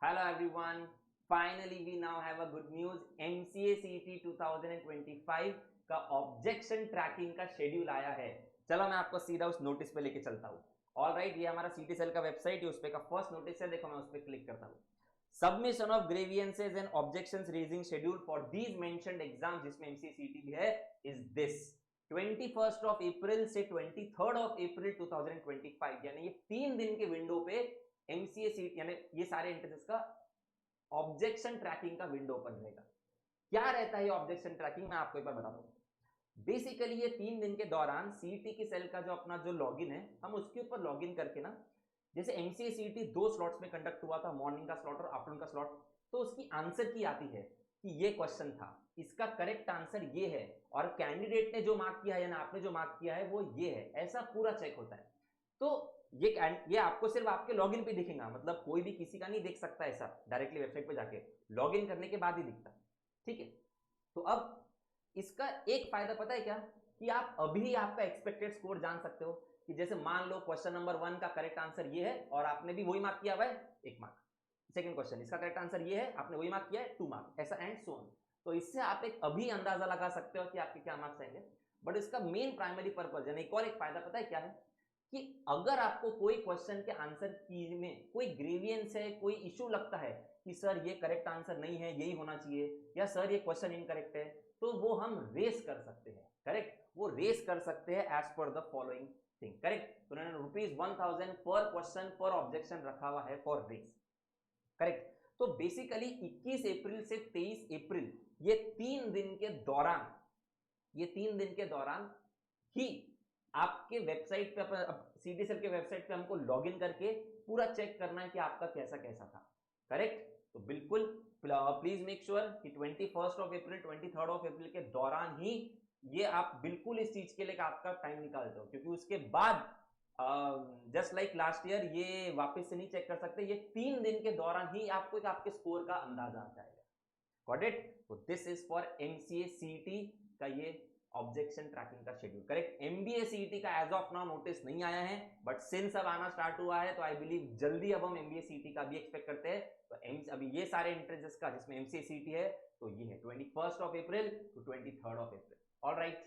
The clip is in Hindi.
Hello everyone. Finally we now have a good news. MCA CET 2025 का ऑब्जेक्शन ट्रैकिंग का शेड्यूल आया है। चलो मैं आपको सीधा उस नोटिस पे लेके चलता हूँ। ऑलराइट, ये हमारा सीटी सेल का वेबसाइट है, उस पे का फर्स्ट नोटिस है। देखो मैं उस पे क्लिक करता हूँ। Submission of grievances and objections raising schedule for these mentioned exam, जिसमें एमसीए सीईटी भी है, इज दिस 21st ऑफ अप्रैल से 23rd ऑफ अप्रैल 2025, यानी ये 3 दिन के विंडो पे एमसीए सीट यानी ये सारे एंट्रेंसेस का ऑब्जेक्शन ट्रैकिंग का विंडो ओपन रहेगा। क्या रहता है ये ऑब्जेक्शन ट्रैकिंग, मैं आपको एक बार बताता हूं। बेसिकली ये 3 दिन के दौरान सीईटी की सेल का जो अपना जो लॉगिन है, हम उसके ऊपर लॉगिन करके ना, जैसे एमसीए सीईटी 2 स्लॉट्स में कंडक्ट हुआ था, मॉर्निंग का स्लॉट और आफ्टरनून का स्लॉट, तो उसकी आंसर की आती है कि ये क्वेश्चन था, इसका करेक्ट आंसर ये है, और कैंडिडेट ने जो मार्क किया है या आपने जो मार्क किया है वो ये है, ऐसा पूरा चेक होता है। तो ये आपको सिर्फ आपके लॉगिन पे दिखेगा, मतलब कोई भी किसी का नहीं देख सकता ऐसा डायरेक्टली वेबसाइट पे जाके, लॉगिन करने के बाद ही दिखता है। ठीक है, तो अब इसका एक फायदा पता है क्या, कि आप अभी आपका एक्सपेक्टेड स्कोर जान सकते हो। कि जैसे मान लो क्वेश्चन नंबर 1 का करेक्ट आंसर ये है और आपने भी वही मार्क किया हुआ है 1 मार्क, सेकंड क्वेश्चन इसका करेक्ट आंसर ये है, आपने वही मार्क किया है 2 मार्क, ऐसा एंड सो ऑन। तो इससे आप एक अभी अंदाजा लगा सकते हो कि आपके क्या मार्क्स आएंगे। बट इसका मेन प्राइमरी पर्पज यानी एक और एक फायदा पता है क्या है, कि अगर आपको कोई क्वेश्चन के आंसर की में कोई ग्रेवियंस है, कोई इशू लगता है कि सर ये करेक्ट आंसर नहीं है, यही होना चाहिए, या सर ये क्वेश्चन इनकरेक्ट है, तो वो हम रेस कर सकते हैं। करेक्ट, वो रेस कर सकते हैं as per the following thing. Correct, तो उन्होंने ₹1000 पर क्वेश्चन पर ऑब्जेक्शन रखा हुआ है फॉर रेस। करेक्ट, तो बेसिकली 21 अप्रैल से 23 अप्रैल ये 3 दिन के दौरान, ये 3 दिन के दौरान ही आपके वेबसाइट पे, सीटी सेल के वेबसाइट पे हमको लॉगिन करके पूरा चेक करना है कि आपका कैसा कैसा था। करेक्ट, तो बिल्कुल प्लीज मेक श्योर कि 21st of April 23rd of अप्रैल के दौरान ही ये आप बिल्कुल इस चीज के लिए आपका टाइम निकालते हो, क्योंकि उसके बाद जस्ट लाइक लास्ट ईयर ये वापस से नहीं चेक कर सकते। ये 3 दिन के दौरान ही आपको एक आपके स्कोर का अंदाजा आ जाएगा। Got it? तो this is for MCA CET का ये ऑब्जेक्शन ट्रैकिंग का शेड्यूल। करेक्ट, एमबीए सीईटी का एज ऑफ नाउ नोटिस नहीं आया है, बट सिंस अब आना स्टार्ट हुआ है तो आई बिलीव जल्दी अब हम एमबीए सीईटी का भी एक्सपेक्ट करते हैं। तो अभी ये सारे एंट्रेंसेस का जिसमें एमसीए सीईटी है, तो ये है 21st of April to 23rd of April. All right.